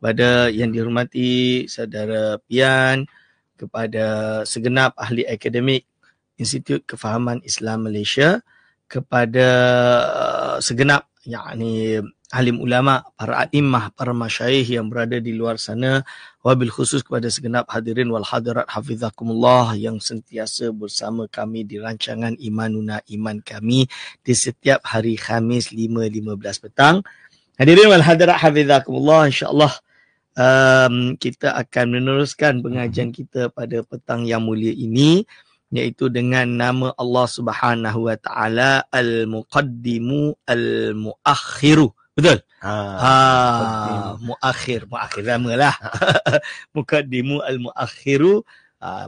kepada yang dihormati saudara Pian, kepada segenap ahli akademik Institut Kefahaman Islam Malaysia, kepada segenap yakni alim ulama, para a'immah, para masyayikh yang berada di luar sana, wabil khusus kepada segenap hadirin wal hadirat hafizakumullah yang sentiasa bersama kami di rancangan Imanuna Iman kami di setiap hari Khamis 5.15 petang. Hadirin wal hadirat hafizakumullah, insya-Allah kita akan meneruskan pengajian kita pada petang yang mulia ini, iaitu dengan nama Allah Subhanahu wa taala Al-Muqaddimu Al-Muakhiru. Betul? Muakhir lamalah. Muqaddimu Al-Muakhiru.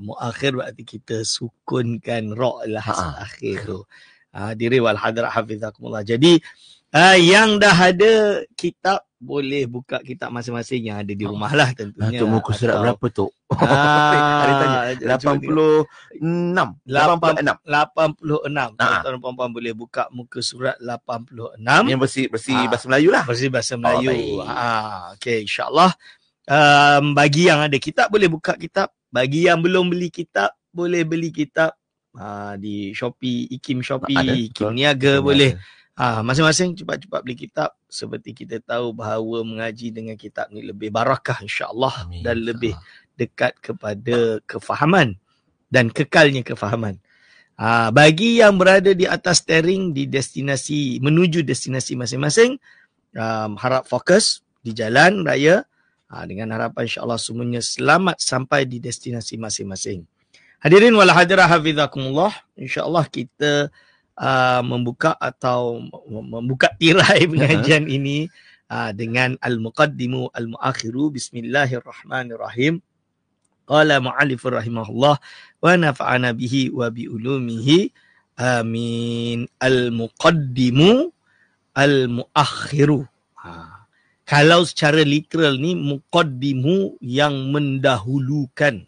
Muakhir berarti kita sukunkan ra' lah akhir tu. Diri wal hadrat hafizakumullah. Jadi yang dah ada kitab boleh buka kitab masing-masing yang ada di rumah lah tentunya. Untuk muka surat berapa tu? Ada tanya. 86. Tuan-tuan puan-puan boleh buka muka surat 86. Yang bersih bahasa Melayu lah. Bersih bahasa Melayu. Okey, insya-Allah. Bagi yang ada kitab boleh buka kitab. Bagi yang belum beli kitab boleh beli kitab di Shopee, Ikim Shopee, Ikim Niaga boleh. Masing-masing cepat-cepat beli kitab. Seperti kita tahu bahawa mengaji dengan kitab ni lebih barakah insya-Allah dan lebih dekat kepada kefahaman dan kekalnya kefahaman. Bagi yang berada di atas steering di destinasi, menuju destinasi masing-masing, harap fokus di jalan raya dengan harapan insya-Allah semuanya selamat sampai di destinasi masing-masing. Hadirin wal hadirat hafizakumullah, insya-Allah kita membuka tirai pengajian ini dengan Al-Muqaddimu Al-Muakhiru. Bismillahirrahmanirrahim. Qala mu'allifur rahimahullah wa nafa'ana bihi wa bi ulumihi amin. Al-Muqaddimu Al-Muakhiru. Kalau secara literal ni muqaddimu yang mendahulukan,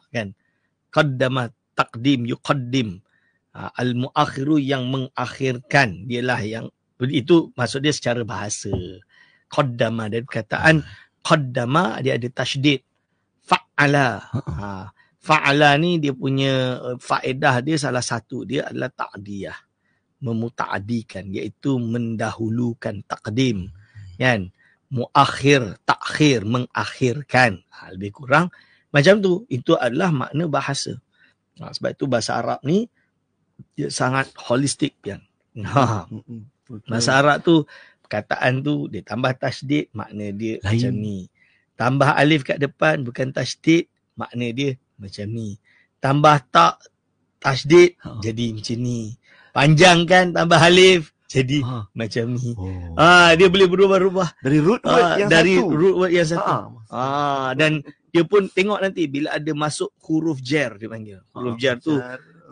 kan? Qaddama taqdim yuqaddim. Al-Muakhiru yang mengakhirkan, dialah yang, itu maksud dia secara bahasa. Qaddama, dan perkataan qaddama dia ada tasydid. Fa'ala. Fa'ala ni dia punya faedah dia, salah satu dia adalah ta'diyah, memuta'adikan, iaitu mendahulukan, taqdim, kan? Muakhir, takhir, mengakhirkan. Lebih kurang macam tu. Itu adalah makna bahasa. Sebab itu bahasa Arab ni dia sangat holistik, Pian. Bahasa Arab tu, perkataan tu dia tambah tasydid, makna dia lain. Macam ni. Tambah alif kat depan bukan tasydid, makna dia macam ni. Tambah tak tasydid jadi macam ni. Panjangkan tambah alif jadi macam ni. Dia boleh berubah-ubah dari root word yang satu. Dan dia pun tengok nanti bila ada masuk huruf jar, dia panggil. Huruf jar tu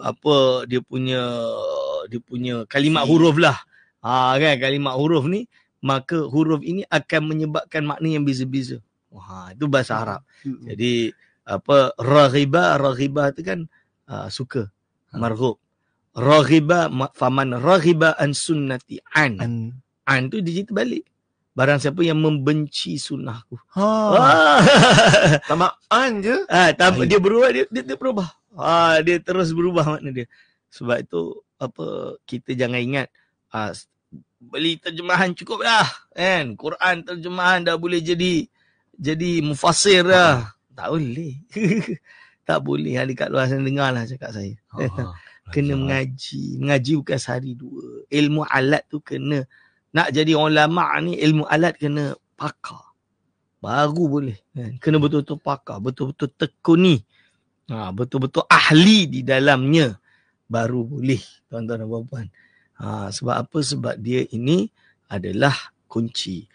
apa, dia punya kalimat huruf lah. Kan, kalimat huruf ni, maka huruf ini akan menyebabkan makna yang beza-beza. Itu bahasa Arab. Jadi apa, raghiba tu kan suka, marghub. Raghiba, faman raghiba an sunnati an tu dia balik. Barang siapa yang membenci sunnahku. Sama an je. Dia berubah, dia berubah. Dia terus berubah makna dia. Sebab itu apa, kita jangan ingat beli terjemahan cukup dah, kan? Quran terjemahan dah boleh jadi mufassir dah. Tak boleh. Tak boleh. Dekat luar sana dengar lah cakap saya. Kena mengaji. Mengaji bukan sehari dua. Ilmu alat tu kena, nak jadi ulama ni ilmu alat kena pakar. Baru boleh. Kena betul-betul pakar. Betul-betul tekuni. Betul-betul ahli di dalamnya. Baru boleh, tuan-tuan dan puan-puan. Sebab apa? Sebab dia ini adalah kunci.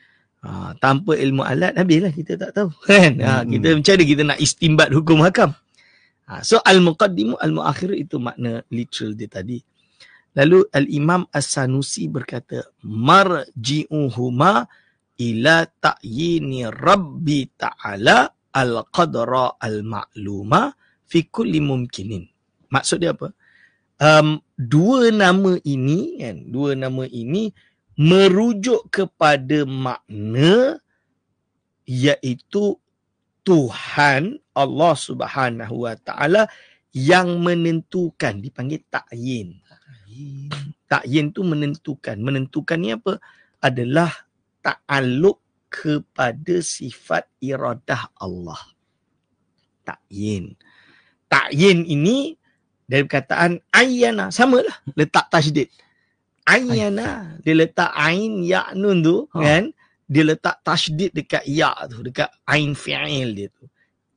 Tanpa ilmu alat, habislah kita tak tahu. Kan? Kita macam mana kita nak istimbat hukum hakam. So, al-muqaddimu al-muakhiru itu makna literal dia tadi. Lalu Al-Imam As-Sanusi berkata, marji'uhuma ila ta'yini Rabbi ta'ala al-qadra al-ma'luma fi kulli mumkinin. Maksud dia apa? Dua nama ini merujuk kepada makna iaitu Tuhan Allah Subhanahu wa taala yang menentukan, dipanggil ta'yin. Ta'yin tu menentukan. Menentukan ni apa? Adalah ta'alluq kepada sifat iradah Allah. Ta'yin. Ta'yin ini dari perkataan ayyana, samalah letak tasydid. Ayyana, dia letak ain ya nun tu kan, dia letak tasydid dekat ya tu, dekat ain fi'il dia tu.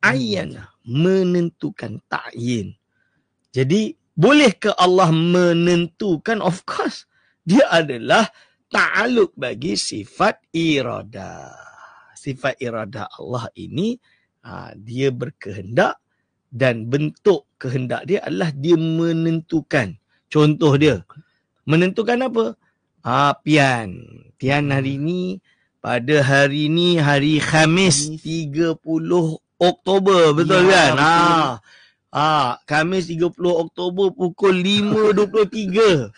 Ayyana, menentukan, ta'yin. Jadi boleh ke Allah menentukan? Of course. Dia adalah ta'alluq bagi sifat iradah. Sifat iradah Allah ini dia berkehendak dan bentuk kehendak dia adalah dia menentukan. Contoh dia, menentukan apa? Pian. Pian hari ni, pada hari ni hari Khamis 30 Oktober, betul kan? Khamis 30 Oktober pukul 5.23.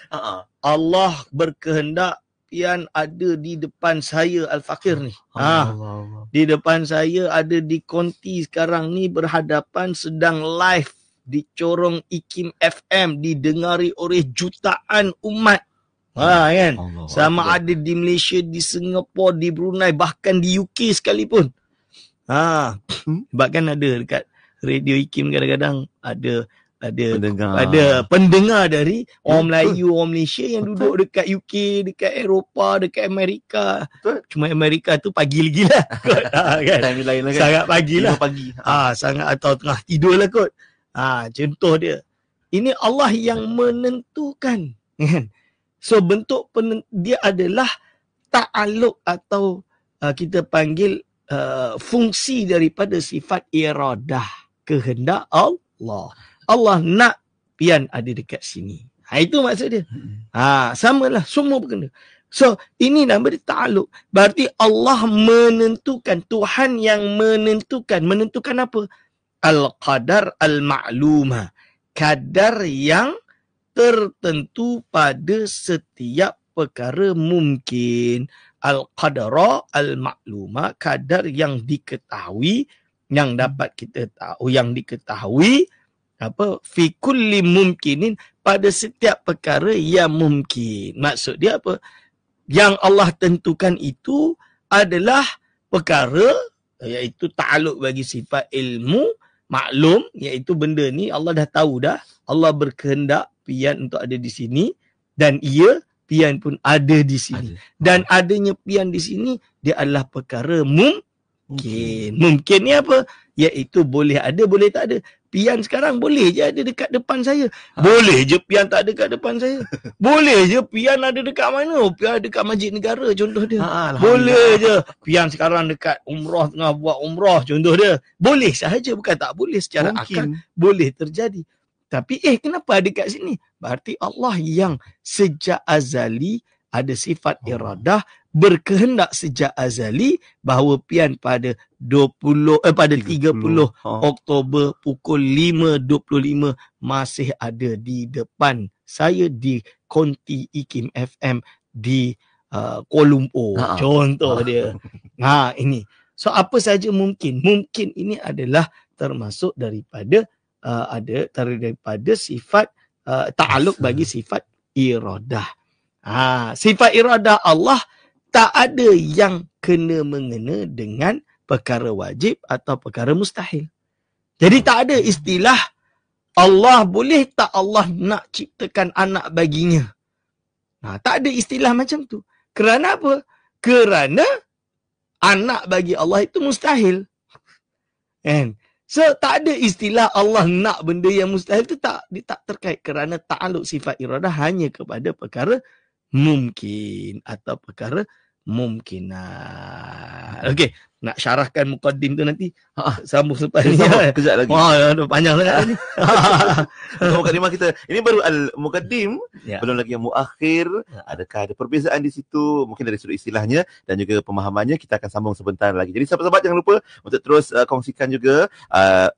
Allah berkehendak pian ada di depan saya Al-Fakir ni. Di depan saya ada di konti sekarang ni, berhadapan, sedang live di corong IKIM FM, didengari oleh jutaan umat. Kan? Sama ada di Malaysia, di Singapura, di Brunei, bahkan di UK sekalipun. Sebab kan ada dekat radio IKIM kadang-kadang ada pendengar dari orang Melayu, orang Malaysia yang duduk dekat UK, dekat Eropah, dekat Amerika. Cuma Amerika tu pagi lagi lah kot. Kan? Time lain lah kan. Sangat pagi lah. Sangat atau tengah tidur lah kot. Contoh dia. Ini Allah yang menentukan. Kan? So bentuk dia adalah ta'alluq atau kita panggil fungsi daripada sifat iradah, kehendak Allah. Allah nak pian ada dekat sini. Itu maksud dia. Samalah semua berkena. So ini nama dia ta'alluq. Berarti Allah menentukan, Tuhan yang menentukan. Menentukan apa? Al-qadar al-ma'lumah. Kadar yang tertentu pada setiap perkara mungkin. Al-qadara al-ma'lumah, kadar yang diketahui, yang dapat kita tahu, yang diketahui fi kulli mumkinin, pada setiap perkara yang mungkin. Maksud dia apa? Yang Allah tentukan itu adalah perkara, iaitu ta'alluq bagi sifat ilmu maklum, iaitu benda ni Allah dah tahu dah. Allah berkehendak pian untuk ada di sini, dan pian pun ada di sini. Dan adanya pian di sini, dia adalah perkara mungkin. Mungkin ni apa? Iaitu boleh ada, boleh tak ada. Pian sekarang boleh je ada dekat depan saya. Boleh je pian tak ada dekat depan saya. Boleh je pian ada dekat mana? Pian dekat Masjid Negara, contoh dia. Boleh je pian sekarang dekat umrah, tengah buat umrah, contoh dia. Boleh sahaja, bukan tak boleh, secara akal boleh terjadi. Tapi kenapa ada kat sini? Berarti Allah yang sejak azali ada sifat iradah, berkehendak sejak azali bahawa pian pada 30 Oktober pukul 5.25 masih ada di depan saya di konti IKIM FM di Kuala Lumpur. Contoh dia. Ini. So apa saja mungkin. Mungkin ini adalah termasuk daripada daripada sifat ta'alluq bagi sifat iradah. Sifat iradah Allah tak ada yang kena mengena dengan perkara wajib atau perkara mustahil. Jadi tak ada istilah Allah boleh tak Allah nak ciptakan anak baginya. Tak ada istilah macam tu. Kerana apa? Kerana anak bagi Allah itu mustahil. Kan? So tak ada istilah Allah nak benda yang mustahil tu, tak terkait, kerana ta'alluq sifat iradah hanya kepada perkara mungkin atau perkara mungkinat. Okey, nak syarahkan muqaddim tu nanti sambung selepas ni. Kejap lagi. Panjang sangat ni. Muqaddimah kita. Ini baru al-muqaddim, belum lagi yang muakhir. Adakah ada perbezaan di situ? Mungkin dari sudut istilahnya dan juga pemahamannya. Kita akan sambung sebentar lagi. Jadi sahabat-sahabat jangan lupa untuk terus kongsikan juga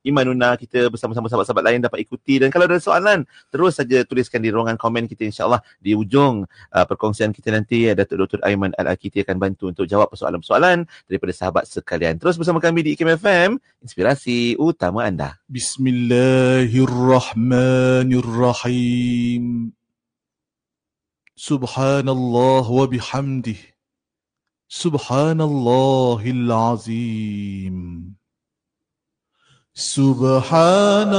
Imanuna kita bersama-sama sahabat-sahabat lain dapat ikuti. Dan kalau ada soalan, terus saja tuliskan di ruangan komen kita, insya-Allah di ujung perkongsian kita nanti Datuk Dr. Aiman Al-Akiti akan bantu untuk jawab persoalan-persoalan daripada sahabat sekalian. Terus bersama kami di IKIM FM, inspirasi utama anda. Bismillahirrahmanirrahim. Subhanallah wa bihamdih. Subhanallahil azim. Subhanallah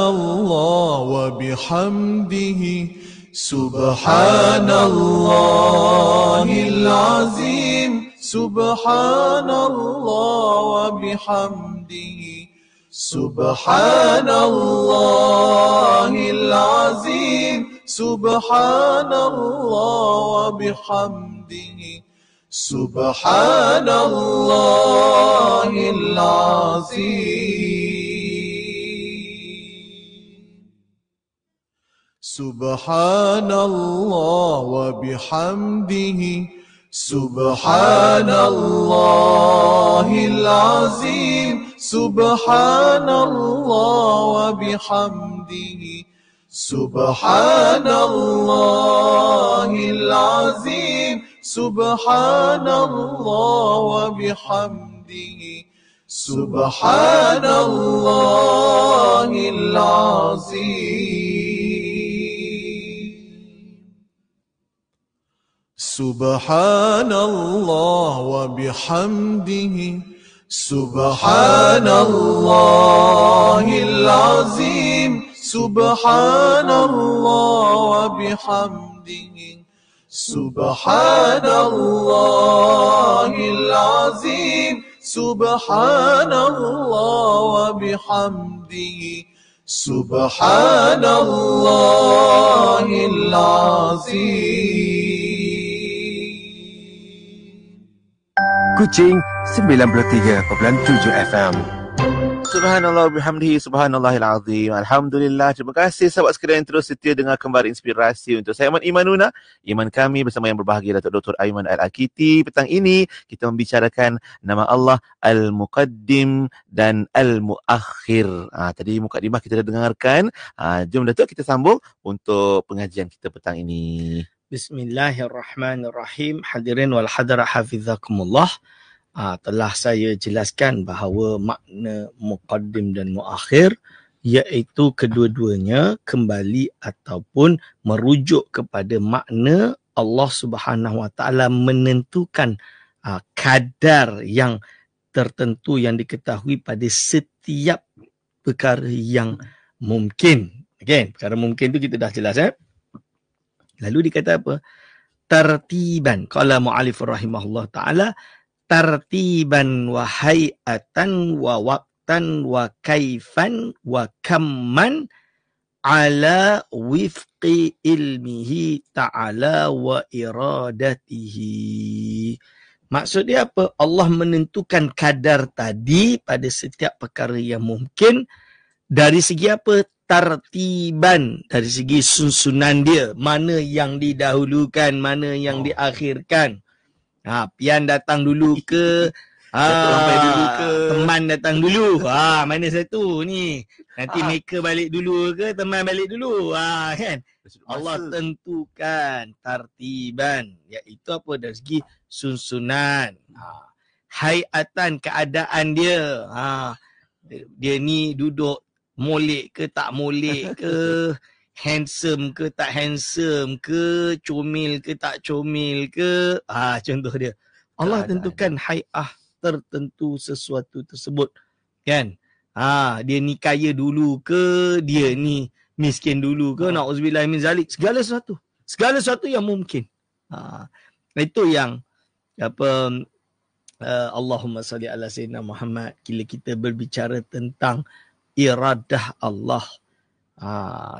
wa bihamdihi. Subhanallahil azim. Subhanallah wa bihamdihi. Subhanallahil azim. Subhanallah wa bihamdihi. Subhanallahil azim. Subhanallah wa bihamdihi. Subhanallahil azim. Subhanallah wa bihamdihi. Subhanallahil azim. Subhanallah wa bihamdihi. Subhanallahil azim. Subhanallah wa bihamdihi. Subhanallahil azim. Subhanallah wa bihamdihi. Subhanallahil azim. Subhanallah wa bihamdihi. Subhanallahil azim. Kuching 93.7 FM. Subhanallah bihamdihi, subhanallahil azim. Alhamdulillah. Terima kasih sahabat sekalian yang terus setia dengar kembali inspirasi untuk saya, Iman Imanuna. Iman kami bersama yang berbahagia Datuk Dr. Aiman Al-Akiti. Petang ini kita membicarakan nama Allah Al-Muqaddim dan Al-Muakhir. Tadi mukaddimah kita dah dengarkan. Jom Datuk kita sambung untuk pengajian kita petang ini. Bismillahirrahmanirrahim. Hadirin wal hadirat hafizakumullah. Telah saya jelaskan bahawa makna muqaddim dan muakhir iaitu kedua-duanya kembali ataupun merujuk kepada makna Allah Subhanahu Wa Taala menentukan kadar yang tertentu yang diketahui pada setiap perkara yang mungkin. Okay, perkara mungkin tu kita dah jelas. Lalu dikata apa? Tartiban. Qala mu'alifur rahimahullah ta'ala. Tartiban wa hay'atan wa waqtan wa kaifan wa kamman ala wifqi ilmihi ta'ala wa iradatihi. Maksud dia apa? Allah menentukan kadar tadi pada setiap perkara yang mungkin dari segi apa? Tartiban, dari segi susunan dia, mana yang didahulukan, mana yang diakhirkan. Pian datang dulu ke, dulu ke, teman datang dulu. Mana satu ni? Nanti maker balik dulu ke, teman balik dulu. Kan? Allah tentukan tartiban, iaitu apa? Dari segi susunan. Hayatan, keadaan dia. Dia ni duduk molek ke tak molek ke, handsome ke tak handsome ke, comel ke tak comel ke. Contoh dia. Allah tentukan hai'ah tertentu sesuatu tersebut. Kan? Dia ni kaya dulu ke, dia ni miskin dulu ke, na'udzubillah min zalik. Segala sesuatu yang mungkin. Itu yang apa Allahumma salli ala sayyidina Muhammad. Bila kita berbicara tentang iradah Allah,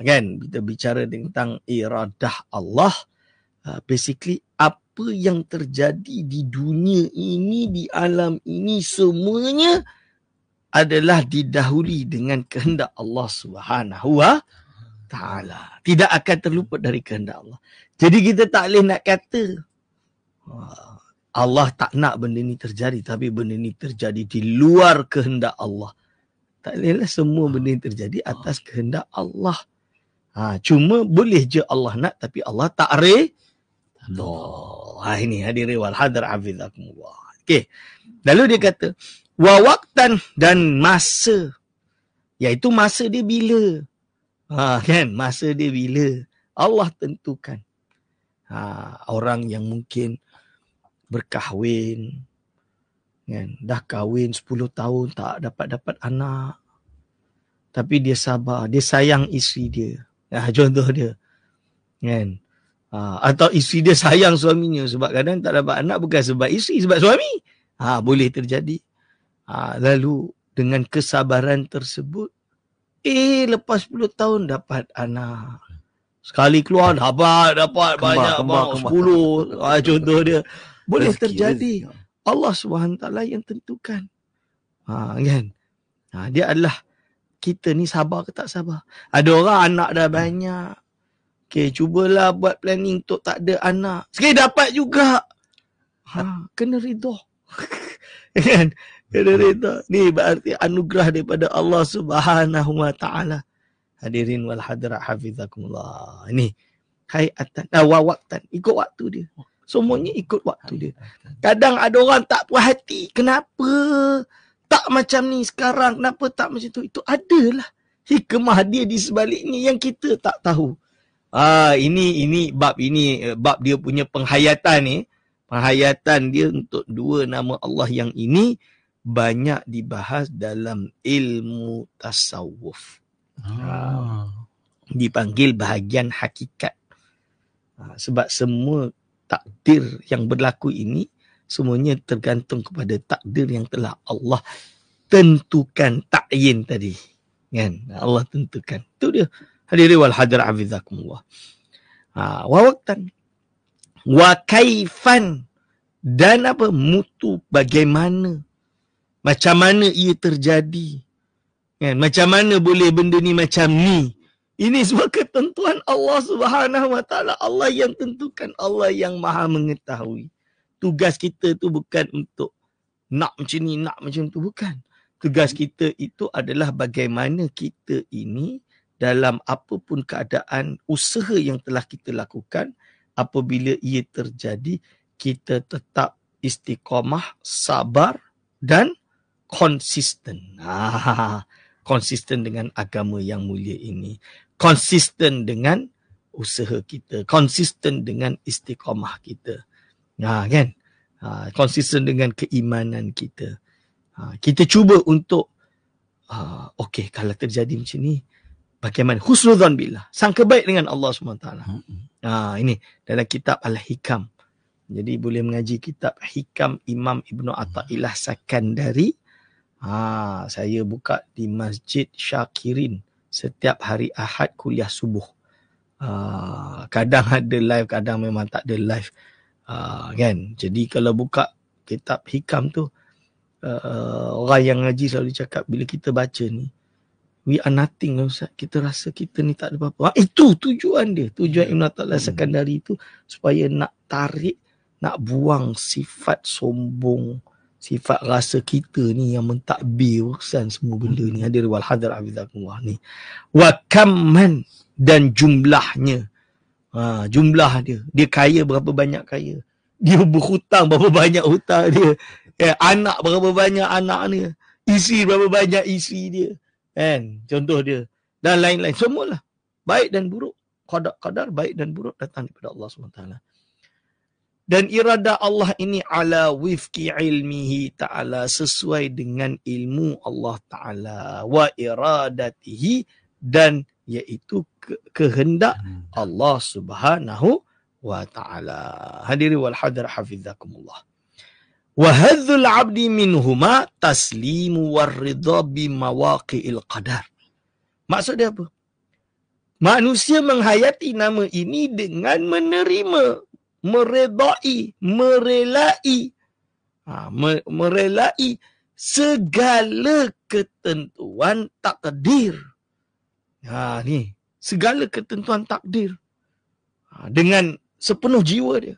kan, kita bicara tentang iradah Allah, basically apa yang terjadi di dunia ini, di alam ini, semuanya adalah didahului dengan kehendak Allah Subhanahu Wa Taala. Tidak akan terluput dari kehendak Allah. Jadi kita tak boleh nak kata Allah tak nak benda ni terjadi, tapi benda ni terjadi di luar kehendak Allah. Tak bolehlah semua benda yang terjadi atas kehendak Allah. Cuma boleh je Allah nak, tapi Allah tak redha. Ini hadirin wal hadir hafizakumullah. Okey. Lalu dia kata, Wa waqtan, dan masa. Iaitu masa dia bila. Kan? Masa dia bila. Allah tentukan. Orang yang mungkin berkahwin, kan? Dah kahwin 10 tahun tak dapat anak. Tapi dia sabar. Dia sayang isteri dia. Contoh dia. Kan? Atau isteri dia sayang suaminya. Sebab kadang tak dapat anak bukan sebab isteri, sebab suami. Boleh terjadi. Lalu dengan kesabaran tersebut, lepas 10 tahun dapat anak. Sekali keluar dapat banyak, 10. Contoh dia. Boleh terjadi. Allah SWT yang tentukan. Kan? Dia adalah, kita ni sabar ke tak sabar. Ada orang anak dah banyak. Cubalah buat planning untuk tak ada anak. Sekali dapat juga. Kena ridha. Kan? Kena ridha. Ni berarti anugerah daripada Allah Subhanahu Wa Taala. Hadirin wal hadirat hafizakumullah. Ini hayatan waqtan, ikut waktu dia. Semuanya ikut waktu dia. Kadang ada orang tak puas hati. Kenapa tak macam ni sekarang? Kenapa tak macam tu? Itu adalah hikmah dia di sebaliknya yang kita tak tahu. Ini bab dia punya penghayatan ni. Penghayatan dia untuk dua nama Allah yang ini banyak dibahas dalam ilmu tasawuf. Dipanggil bahagian hakikat. Sebab semua takdir yang berlaku ini semuanya tergantung kepada takdir yang telah Allah tentukan, ta'yin tadi. Kan? Allah tentukan. Itu dia. Hadirin wal hadirat hafizakumullah. Wa waqtan wa kaifan, dan apa, mutu, bagaimana, macam mana ia terjadi. Kan? Macam mana boleh benda ni macam ni? Ini semua ketentuan Allah Subhanahu Wa Taala. Allah yang tentukan, Allah yang Maha mengetahui. Tugas kita tu bukan untuk nak macam ni, nak macam tu, bukan. Tugas kita itu adalah bagaimana kita ini dalam apapun keadaan usaha yang telah kita lakukan, apabila ia terjadi, kita tetap istiqamah, sabar dan konsisten. Konsisten dengan agama yang mulia ini. Konsisten dengan usaha kita. Konsisten dengan istiqamah kita. Kan? Konsisten dengan keimanan kita. Kita cuba untuk, okey, kalau terjadi macam ni, bagaimana? Husnudzan billah. Sangka baik dengan Allah SWT. Ini dalam kitab Al-Hikam. Jadi boleh mengaji kitab Hikam Imam Ibn Atta'illah Sakandari. Saya buka di Masjid Syakirin setiap hari Ahad kuliah subuh. Kadang ada live, kadang memang tak ada live. Kan? Jadi kalau buka kitab Hikam tu, orang yang ngaji selalu cakap, bila kita baca ni, we are nothing lah Ustaz. Kita rasa kita ni tak ada apa-apa. Itu tujuan dia. Tujuan Ibn Atta'illah Sakandari itu supaya nak tarik, nak buang sifat sombong, sifat rasa kita ni yang mentadbir urusan semua benda ni. Hadir wal hadar hafizakumullah ni. Wa kamman, dan jumlahnya. Jumlah dia. Dia kaya berapa banyak kaya. Dia berhutang berapa banyak hutang dia. Anak berapa banyak anak dia. Isteri berapa banyak isteri dia. Kan? Contoh dia. Dan lain-lain. Semualah. Baik dan buruk. Qadar baik dan buruk datang daripada Allah SWT. Dan irada Allah ini ala wifqi ilmihi ta'ala, sesuai dengan ilmu Allah Ta'ala, wa iradatihi, dan iaitu kehendak Allah Subhanahu wa Ta'ala. Hadiri wal hadar hafizakumullah. Wa hadzul abdi minhuma taslimu war ridha bi mawaqi'il qadar. Maksud dia apa? Manusia menghayati nama ini dengan menerima, meredai, merelai segala ketentuan takdir. Ni segala ketentuan takdir dengan sepenuh jiwa dia.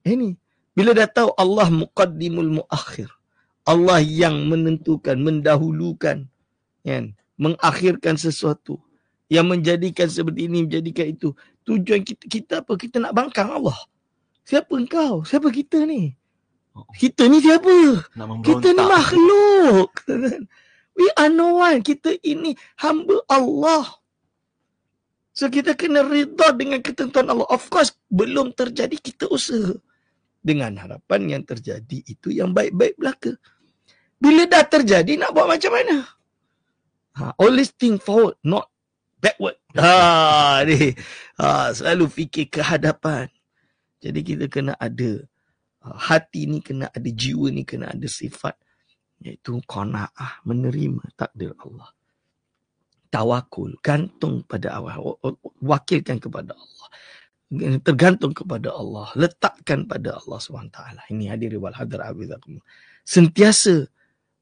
Ini bila dah tahu Allah muqaddimul muakhir, Allah yang menentukan, mendahulukan, kan, mengakhirkan sesuatu, yang menjadikan seperti ini, menjadikan itu. Tujuan kita apa? Kita nak bangkang Allah. Siapa engkau? Siapa kita ni? Kita ni siapa? Nak Kita ni memberontak. makhluk. We are no one. Kita ini hamba Allah. So kita kena rida dengan ketentuan Allah. Of course, belum terjadi, kita usaha. Dengan harapan yang terjadi itu yang baik-baik belaka. Bila dah terjadi, nak buat macam mana? Always think forward, not backward. Selalu fikir ke hadapan. Jadi kita kena ada hati ni, kena ada jiwa ni, kena ada sifat, iaitu qanaah, menerima takdir Allah. Tawakul, gantung pada Allah, wakilkan kepada Allah, tergantung kepada Allah, letakkan pada Allah SWT. Ini hadirin wal hadirat hafizakumullah. Sentiasa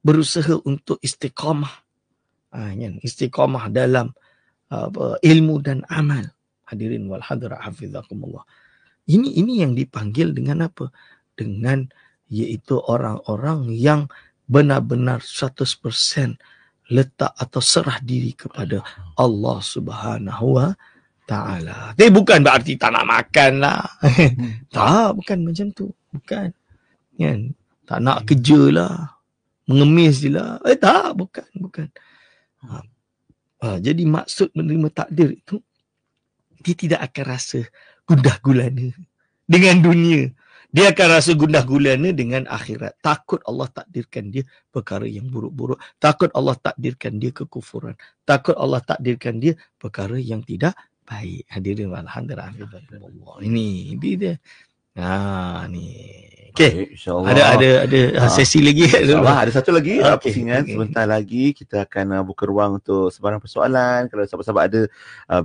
berusaha untuk istiqamah, istiqamah dalam ilmu dan amal. Hadirin wal hadirat hafizakumullah. Ini yang dipanggil dengan apa? Dengan iaitu orang-orang yang benar-benar 100% letak atau serah diri kepada Allah Subhanahu wa Ta'ala. Tapi bukan berarti tak nak makan lah. Tak, bukan macam tu. Bukan. Kan? Tak nak kerja lah. Mengemis je lah. Tak, bukan. Jadi maksud menerima takdir itu, dia tidak akan rasa gundah gulana dengan dunia. Dia akan rasa gundah gulana dengan akhirat. Takut Allah takdirkan dia perkara yang buruk-buruk. Takut Allah takdirkan dia kekufuran. Takut Allah takdirkan dia perkara yang tidak baik. Hadirin wal hadirat. Ini dia. Ni. Okey. Ada sesi lagi. InsyaAllah ada satu lagi pusingan. Okay. Sebentar lagi kita akan buka ruang untuk sebarang persoalan. Kalau sahabat-sahabat ada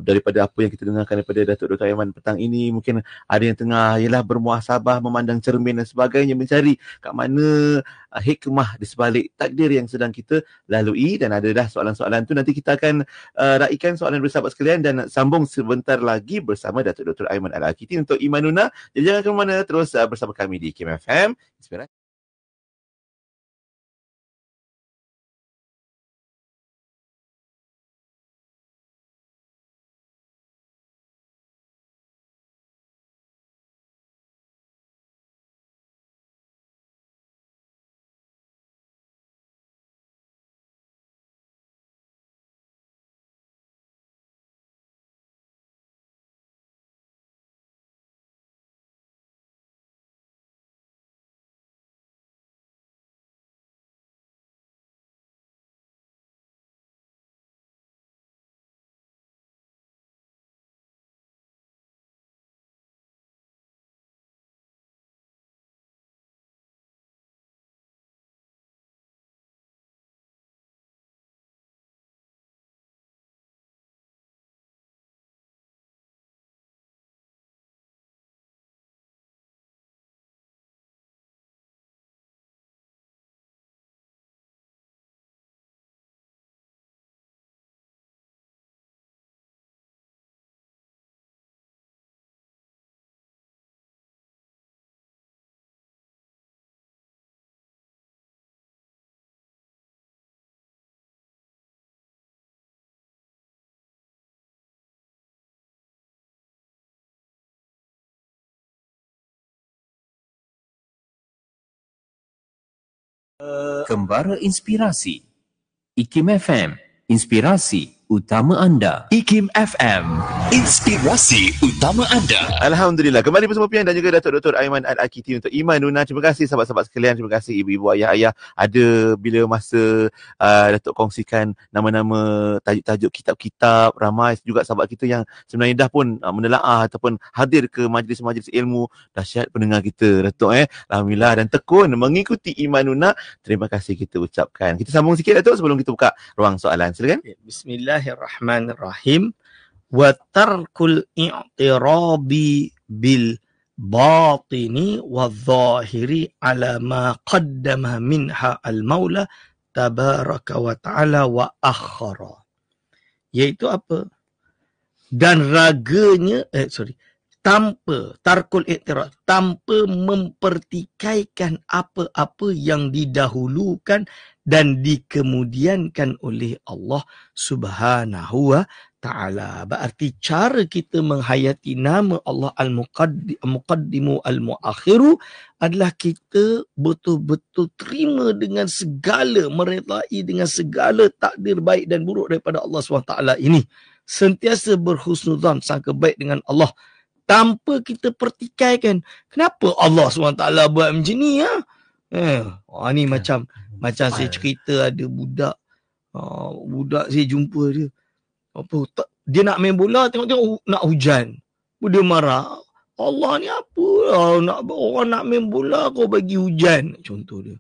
daripada apa yang kita dengarkan daripada Datuk Dr. Aiman petang ini, mungkin ada yang tengah bermuhasabah, memandang cermin dan sebagainya, mencari kat mana hikmah di sebalik takdir yang sedang kita lalui. Dan ada dah soalan-soalan tu, nanti kita akan raikan soalan bersahabat sekalian dan sambung sebentar lagi bersama Datuk Dr. Aiman Al-Akiti untuk Imanuna. Jadi jangan ke mana, terus bersama kami di Kim FM. Inspirasi. Kembara Inspirasi IKIM FM, inspirasi utama anda. IKIM FM, inspirasi utama anda. Alhamdulillah, kembali bersama Pian dan juga Datuk Dr. Aiman Al-Akiti untuk Imanuna. Terima kasih sahabat-sahabat sekalian, terima kasih ibu-ibu, ayah-ayah. Ada bila masa Datuk kongsikan nama-nama tajuk-tajuk kitab-kitab. Ramai juga sahabat kita yang sebenarnya dah pun menelaah ataupun hadir ke majlis-majlis ilmu. Dahsyat pendengar kita, Datuk. Alhamdulillah, dan tekun mengikuti Imanuna. Terima kasih kita ucapkan. Kita sambung sikit, Datuk, sebelum kita buka ruang soalan. Silakan. Bismillahirrahmanirrahim. Wa tarkul i'tirabi bil batini wa zahiri ala ma qaddama minha al-maula tabaraka wa ta'ala wa akhara. Iaitu apa? Dan raganya, tanpa tarkul i'tirab, tanpa mempertikaikan apa-apa yang didahulukan dan dikemudiankan oleh Allah Subhanahu wa Ta'ala. Berarti cara kita menghayati nama Allah Al-Muqaddimu Al-Muakhiru adalah kita betul-betul terima dengan segala, meredai dengan segala takdir baik dan buruk daripada Allah SWT ini. Sentiasa berhusnuzan, sangka baik dengan Allah. Tanpa kita pertikaikan, kenapa Allah SWT buat macam ni? Ni macam saya cerita ada budak saya jumpa dia. Dia nak main bola, tengok-tengok nak hujan. Dia marah. Allah ni apa? Orang nak main bola kau bagi hujan. Contoh dia.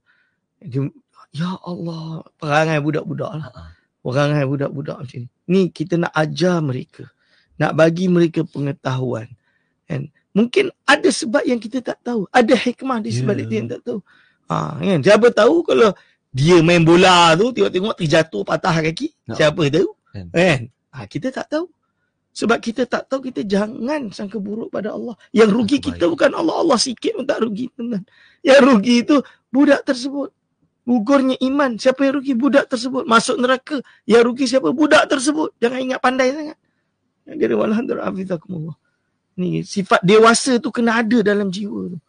Ya Allah, perangai budak-budak lah. Perangai budak-budak macam ni. Ni kita nak ajar mereka. Nak bagi mereka pengetahuan. Kan? Mungkin ada sebab yang kita tak tahu. Ada hikmah di sebalik dia yang tak tahu. Kan? Siapa tahu kalau dia main bola tu, tengok-tengok terjatuh patah kaki. Siapa tahu? Kan? Kita tak tahu. Sebab kita tak tahu, kita jangan sangka buruk pada Allah. Yang rugi kita bukan Allah. Allah sikit pun tak rugi. Yang rugi itu budak tersebut. Gugurnya iman. Siapa yang rugi? Budak tersebut. Masuk neraka. Yang rugi siapa? Budak tersebut. Jangan ingat pandai sangat. Dia walhamdulillah. Ni sifat dewasa tu kena ada dalam jiwa tu.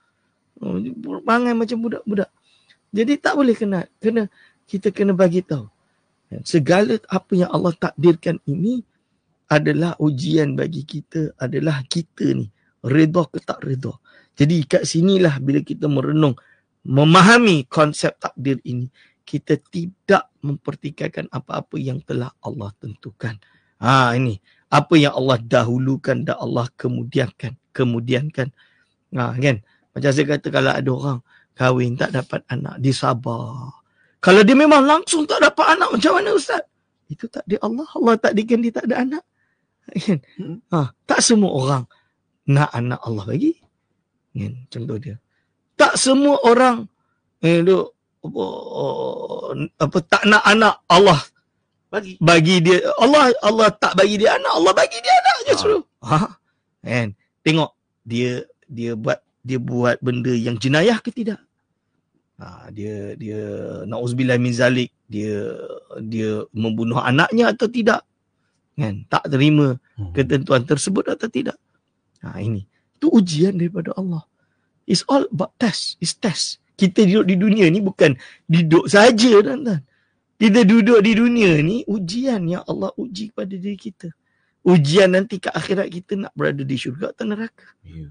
Perangai macam budak-budak. Jadi tak boleh kita kena bagi tahu. Segala apa yang Allah takdirkan ini adalah ujian bagi kita, adalah kita ni redha ke tak redha. Jadi kat sinilah bila kita merenung, memahami konsep takdir ini, kita tidak mempertikaikan apa-apa yang telah Allah tentukan. Ini apa yang Allah dahulukan dan Allah kemudiankan. Kan? Macam saya kata, kalau ada orang kahwin tak dapat anak, dia sabar. Kalau dia memang langsung tak dapat anak, macam mana Ustaz? Itu takdir Allah. Allah takdirkan dia tak ada anak. Tak semua orang nak anak Allah bagi. Contoh dia. Tak semua orang tak nak anak Allah bagi dia. Allah tak bagi dia anak, Allah bagi dia anak justru. Tengok dia buat benda yang jenayah ke tidak? Dia na'udzubillah min zalik, dia membunuh anaknya atau tidak, kan? Tak terima ketentuan tersebut atau tidak. Ini itu ujian daripada Allah. It's all about test. It's test. Kita duduk di dunia ni bukan duduk saja, tuan-tuan. Kita duduk di dunia ni ujian yang Allah uji kepada diri kita. Ujian nanti ke akhirat kita nak berada di syurga atau neraka. Ni.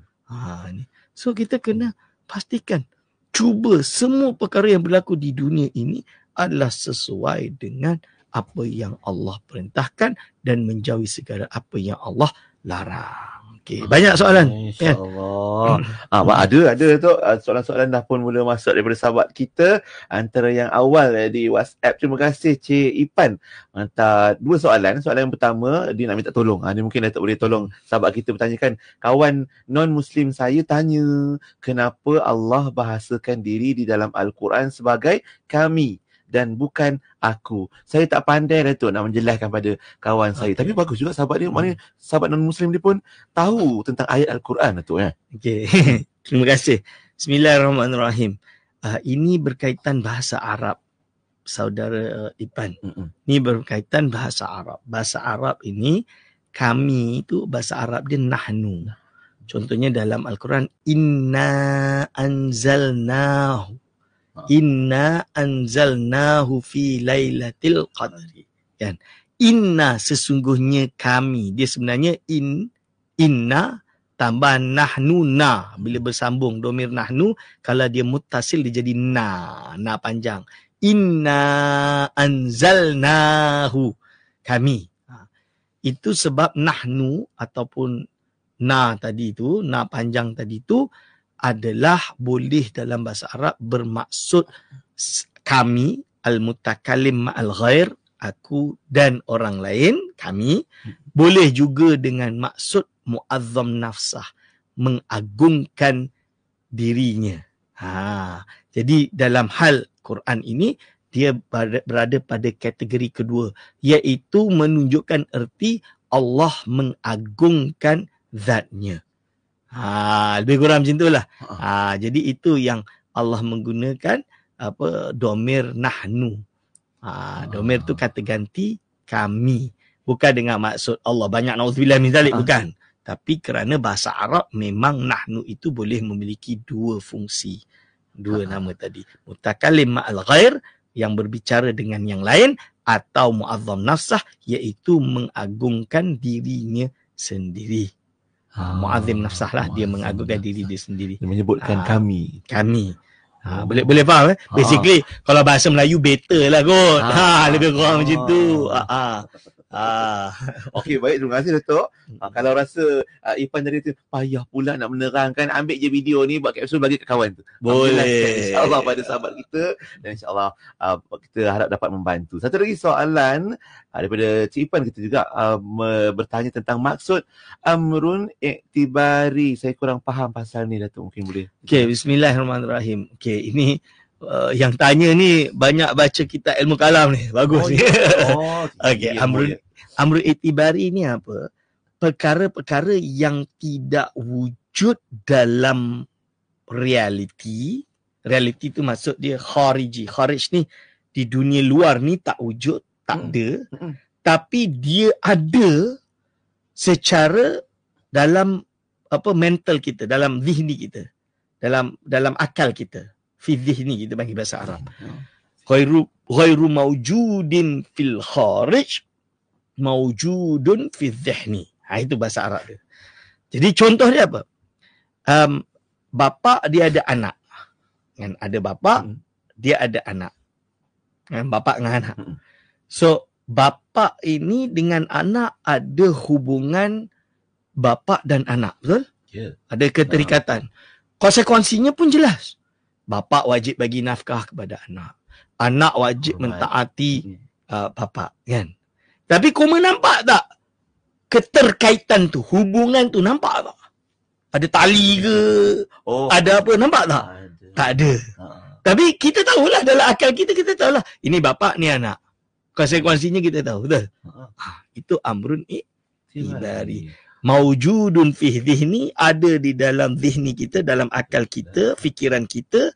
So kita kena pastikan, cuba semua perkara yang berlaku di dunia ini adalah sesuai dengan apa yang Allah perintahkan dan menjauhi segala apa yang Allah larang. Okey, banyak soalan. InsyaAllah. Ada tu soalan-soalan dah pun mula masuk daripada sahabat kita. Antara yang awal di WhatsApp. Terima kasih Cik Ipan. Hantar 2 soalan. Soalan yang pertama, dia nak minta tolong. Dia mungkin Datuk boleh tolong sahabat kita bertanyakan. Kawan non-Muslim saya tanya, kenapa Allah bahasakan diri di dalam Al-Quran sebagai kami dan bukan aku. Saya tak pandai Datuk nak menjelaskan pada kawan saya. Tapi bagus juga sahabat dia, maknanya sahabat non-Muslim dia pun tahu tentang ayat Al-Quran Datuk. Okey. Terima kasih. Bismillahirrahmanirrahim. Ini berkaitan bahasa Arab, saudara Ipan. Ini berkaitan bahasa Arab. Bahasa Arab ini, kami itu bahasa Arab dia nahnu. Contohnya dalam Al-Quran, inna anzalnahu. Inna anzalnahu fi lailatul qadri. Kan? Inna sesungguhnya kami. Dia sebenarnya inna tambah nahnu na. Bila bersambung domir nahnu, kalau dia muttasil dia jadi na panjang. Inna anzalnahu, kami. Itu sebab nahnu ataupun na tadi tu, na panjang tadi tu adalah boleh dalam bahasa Arab bermaksud kami, al-mutakallim ma'al ghair, aku dan orang lain, kami. Boleh juga dengan maksud mu'azzam nafsah, mengagungkan dirinya. Jadi dalam hal Quran ini, dia berada pada kategori kedua, iaitu menunjukkan erti Allah mengagungkan zatnya. Lebih kurang macam itulah. Jadi itu yang Allah menggunakan domir nahnu. Domir tu kata ganti kami. Bukan dengan maksud Allah banyak na'udzubillah min zalik, bukan. Tapi kerana bahasa Arab memang nahnu itu boleh memiliki dua fungsi. Dua nama tadi. Mutakalim ma'al ghair, yang berbicara dengan yang lain, atau mu'azzam nafsah, iaitu mengagungkan dirinya sendiri. Mu'azzim nafsah lah, dia mengagungkan diri dia sendiri. Dia menyebutkan kami. Boleh faham Basically kalau bahasa Melayu better lah kot. Lebih kurang macam tu. Okey, baik, terima kasih Datuk. Kalau rasa Ipan tadi tu payah pula nak menerangkan, ambil je video ni buat kapsul bagi ke kawan tu. Boleh. InsyaAllah pada sahabat kita, dan insyaAllah kita harap dapat membantu. Satu lagi soalan daripada Cik Ipan kita juga bertanya tentang maksud amrun iktibari. Saya kurang faham pasal ni, Datuk, mungkin boleh. Okey, bismillahirrahmanirrahim. Okey, ini yang tanya ni banyak baca kitab ilmu kalam ni. Bagus ni. Okey, amrun iktibari ni apa? Perkara-perkara yang tidak wujud dalam realiti. Realiti tu maksud dia khariji. Kharij ni di dunia luar ni tak wujud, tak ada. Tapi dia ada secara dalam mental kita, dalam zihni kita, dalam akal kita. Fi zihni kita bagi bahasa Arab. Ghairu mawjudin fil kharij, mawjudun fi zihni. Itu bahasa Arab dia. Jadi contoh dia apa? Bapa dia ada anak. Kan ada bapa, dia ada anak. Kan bapa dengan anak. So bapa ini dengan anak ada hubungan bapa dan anak, betul? Yeah. Ada keterikatan. Konsekuensinya pun jelas. Bapa wajib bagi nafkah kepada anak. Anak wajib mentaati bapa, kan? Tapi kau nampak tak keterkaitan tu, hubungan tu, nampak tak? Ada tali ke? Ada apa? Nampak tak? Tak ada. Tapi kita tahulah, dalam akal kita tahulah. Ini bapa, ni anak. Konsekuensinya kita tahu, betul? Itu amrun iktibari. Mawjudun fi dhihni, ada di dalam dhihni kita, dalam akal kita, fikiran kita.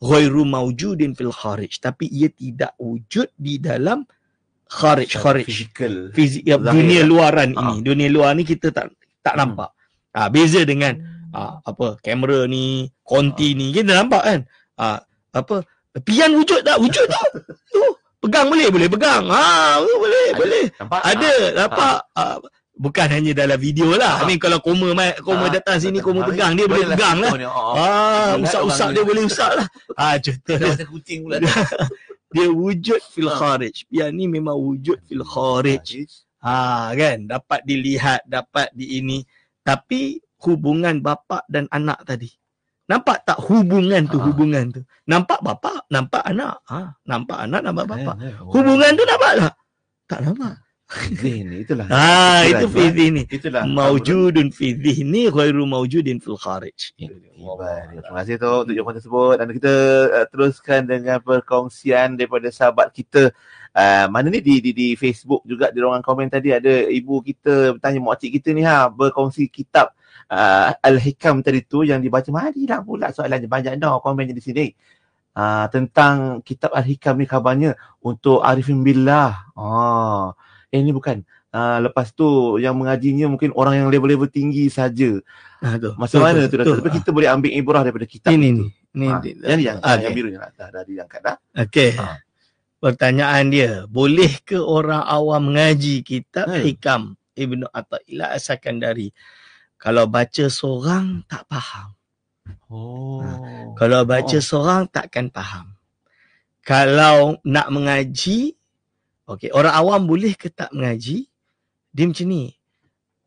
Ghairu mawjudin fil kharij. Tapi ia tidak wujud di dalam kharij. Dunia luaran ini. Dunia luar ni kita tak nampak. Beza dengan kamera ni, konti ni, kita nampak kan. Pian wujud tak? Wujud tak? Tu pegang boleh pegang. Boleh. Ada nampak. Bukan hanya dalam video lah. Ni kalau koma datang sini, koma pegang, dia boleh pegang lah. Usap dia boleh usap lah. Contoh dia. Kucing pula. Dia wujud fil kharij. Pian ni memang wujud fil kharij. Kan? Dapat dilihat, dapat di ini. Tapi hubungan bapa dan anak tadi. Nampak tak hubungan tu? Nampak bapa, nampak anak. Nampak anak, nampak bapa. Hubungan tu nampak tak? Tak nampak. Zihni, itulah. Itu fi dhihni. Mawjudun fi dhihni ghairu mawjudin fil kharij. Terima kasih tu untuk jawapan tersebut. Dan kita teruskan dengan perkongsian daripada sahabat kita. Mana ni di Facebook juga, di ruangan komen tadi ada ibu kita bertanya, makcik kita ni berkongsi kitab Al-Hikam tadi tu yang dibaca. Marilah pula soalannya, banyak dah komennya di sini. Tentang kitab Al-Hikam ni kabarnya untuk Arifin Billah. Ini bukan. Lepas tu yang mengajinya mungkin orang yang level-level tinggi saja. Macam mana tu? Tapi kita boleh ambil ibrah daripada kitab ini. Yang biru yang dah diangkat dah. Okey. Pertanyaan dia, boleh ke orang awam mengaji kitab Hikam Ibnu Athaillah As-Sakandari? Kalau baca seorang tak faham. Kalau baca seorang takkan faham. Kalau nak mengaji, orang awam boleh ke tak mengaji? Dia macam ni.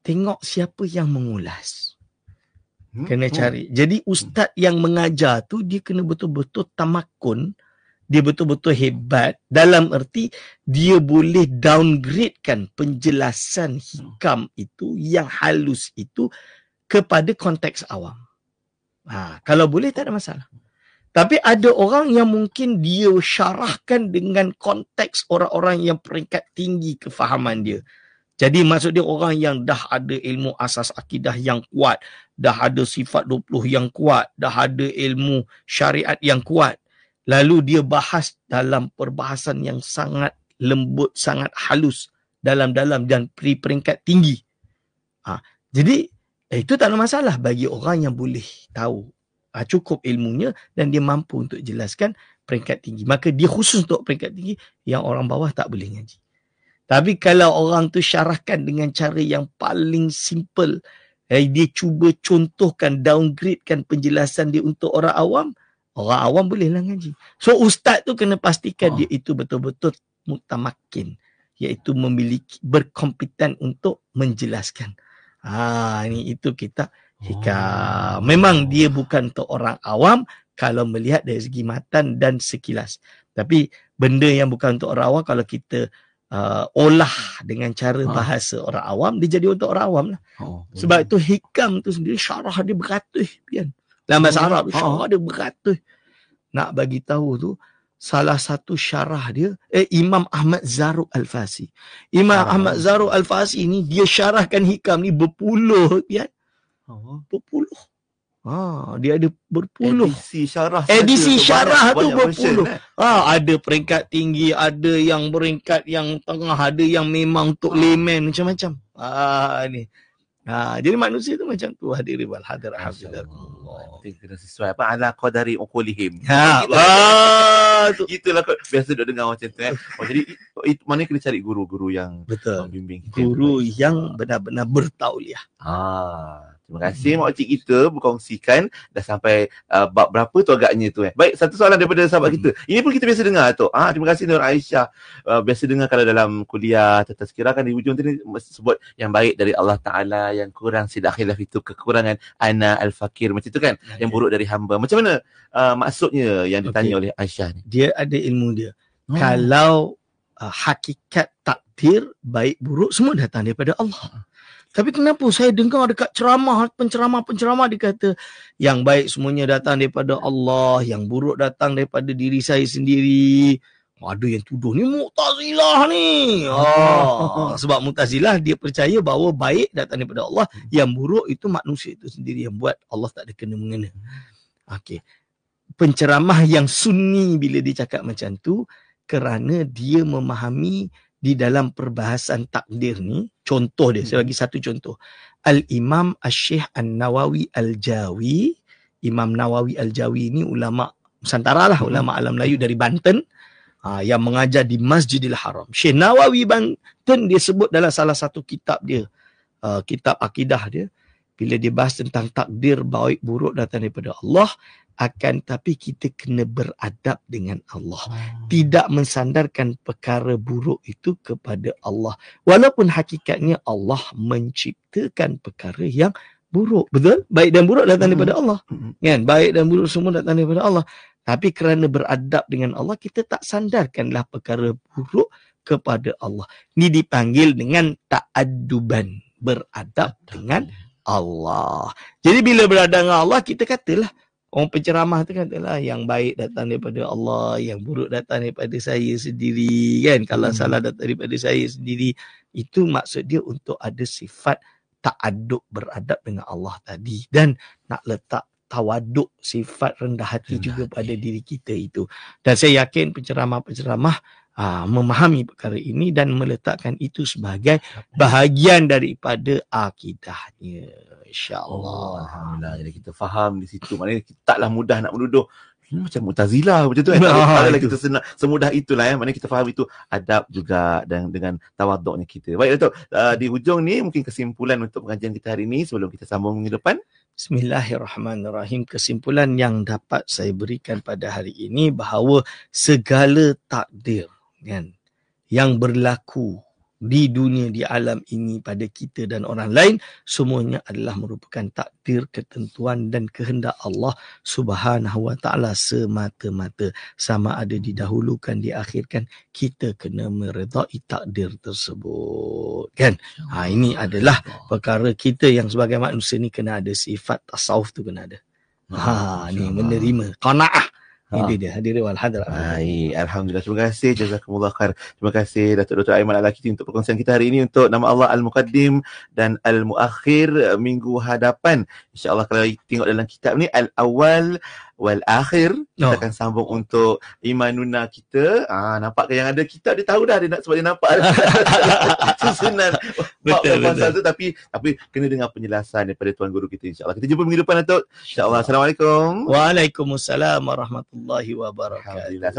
Tengok siapa yang mengulas. Kena cari. Jadi ustaz yang mengajar tu, dia kena betul-betul tamakun. Dia betul-betul hebat. Dalam erti, dia boleh downgradekan penjelasan hikam itu, yang halus itu, kepada konteks awam. Kalau boleh, tak ada masalah. Tapi ada orang yang mungkin dia syarahkan dengan konteks orang-orang yang peringkat tinggi kefahaman dia. Jadi maksud dia orang yang dah ada ilmu asas akidah yang kuat, dah ada sifat 20 yang kuat, dah ada ilmu syariat yang kuat. Lalu dia bahas dalam perbahasan yang sangat lembut, sangat halus. dalam-dalam dan peringkat tinggi. Jadi itu tak ada masalah bagi orang yang boleh tahu, cukup ilmunya dan dia mampu untuk jelaskan peringkat tinggi. Maka dia khusus untuk peringkat tinggi, yang orang bawah tak boleh ngaji. Tapi kalau orang tu syarahkan dengan cara yang paling simple, dia cuba contohkan, downgradekan penjelasan dia untuk orang awam bolehlah ngaji. So ustaz tu kena pastikan dia itu betul-betul mutamakin, iaitu memiliki, berkompeten untuk menjelaskan. Ini itu kita hikam. Memang dia bukan untuk orang awam kalau melihat dari segi matan dan sekilas. Tapi benda yang bukan untuk orang awam, kalau kita olah dengan cara bahasa orang awam, dia jadi untuk orang awam lah. Sebab itu hikam tu sendiri syarah dia beratus kan. Dalam bahasa Arab syarah dia beratus. Nak bagi tahu tu, salah satu syarah dia Imam Ahmad Zarruq Al-Fasi. Imam Ahmad Zarruq Al-Fasi ni dia syarahkan hikam ni berpuluh kan. Berpuluh. Dia ada berpuluh. Edisi syarah tu berpuluh. Ada peringkat tinggi, ada yang peringkat yang tengah, ada yang memang untuk layman, macam-macam. Ni. Jadi manusia tu macam tu, hadirin wal hadirat. Kena sesuai ala qadari uqulihim. Itulah biasa duk dengar macam tu kan. Jadi mana kena cari guru-guru yang membimbing kita. Guru yang benar-benar bertauliah. Terima kasih mak cik kita berkongsikan dah sampai bab berapa tu agaknya tu Baik, satu soalan daripada sahabat kita. Ini pun kita biasa dengar tu. Terima kasih Nur Aisyah. Biasa dengar kalau dalam kuliah tazkirah kan di hujung tadi sebut yang baik dari Allah Taala, yang kurang silap khilaf itu kekurangan ana al-fakir macam tu kan. Yang buruk dari hamba. Macam mana maksudnya yang ditanya oleh Aisyah ni? Dia ada ilmu dia. Kalau hakikat takdir baik buruk semua datang daripada Allah. Tapi kenapa saya dengar dekat penceramah dia kata yang baik semuanya datang daripada Allah, yang buruk datang daripada diri saya sendiri. Ada yang tuduh ni Mu'tazilah ni. Sebab Mu'tazilah dia percaya bahawa baik datang daripada Allah, yang buruk itu manusia itu sendiri yang buat, Allah tak ada kena-mengena. Penceramah yang sunni bila dia cakap macam tu, kerana dia memahami di dalam perbahasan takdir ni, contoh dia, saya bagi satu contoh. Al-Imam Asy-Syaikh An-Nawawi Al-Jawi, Imam Nawawi Al-Jawi ni ulama Nusantara lah, ulama alam Melayu dari Banten, yang mengajar di Masjidil Haram. Syekh Nawawi Banten dia sebut dalam salah satu kitab dia, kitab akidah dia, bila dia bahas tentang takdir baik buruk datang daripada Allah, akan tapi kita kena beradab dengan Allah. Tidak mensandarkan perkara buruk itu kepada Allah. Walaupun hakikatnya Allah menciptakan perkara yang buruk. Betul? Baik dan buruk datang daripada Allah. Kan? Baik dan buruk semua datang daripada Allah. Tapi kerana beradab dengan Allah, kita tak sandarkanlah perkara buruk kepada Allah. Ini dipanggil dengan ta'adduban. Beradab dengan Allah. Jadi bila beradab dengan Allah, kita katalah, orang penceramah tu katalah yang baik datang daripada Allah, yang buruk datang daripada saya sendiri kan. Kalau salah datang daripada saya sendiri, itu maksud dia untuk ada sifat ta'adub, beradab dengan Allah tadi, dan nak letak tawaduk, sifat rendah hati juga pada diri kita itu. Dan saya yakin penceramah-penceramah memahami perkara ini dan meletakkan itu sebagai bahagian daripada akidahnya. InsyaAllah. Alhamdulillah. Jadi kita faham di situ. Maknanya kita taklah mudah nak menuduh. Ini macam Mu'tazilah macam tu kan. Tak kita semudah itulah ya. Maknanya kita faham itu adab juga dan dengan tawaduknya kita. Baik Datuk, di hujung ni mungkin kesimpulan untuk pengajian kita hari ini sebelum kita sambung minggu depan. Bismillahirrahmanirrahim. Kesimpulan yang dapat saya berikan pada hari ini bahawa segala takdir kan, yang berlaku di dunia, di alam ini pada kita dan orang lain, semuanya adalah merupakan takdir, ketentuan dan kehendak Allah Subhanahu wa taala semata-mata. Sama ada didahulukan, diakhirkan, kita kena meredai takdir tersebut kan. Ini adalah perkara kita yang sebagai manusia ni kena ada sifat tasawuf tu, kena ada. Ni menerima qanaah. Itu dia, hadirin wal hadirat. Baik, alhamdulillah. Terima kasih, jazakumullah khair. Terima kasih Datuk Aiman Al-Lakiti untuk perkongsian kita hari ini untuk nama Allah Al-Muqaddim dan Al-Muakhir minggu hadapan InsyaAllah kalau tengok dalam kitab ni Al-Awwal Wal-Akhir, kita akan sambung untuk imanuna kita. Nampak yang ada kitab dia tahu dah, dia nak sebab dia nampak susunan pasal tu, tapi kena dengar penjelasan daripada tuan guru kita insyaAllah. Kita jumpa minggu depan Datuk. InsyaAllah. Assalamualaikum. Waalaikumsalam warahmatullahi wabarakatuh. Alhamdulillah.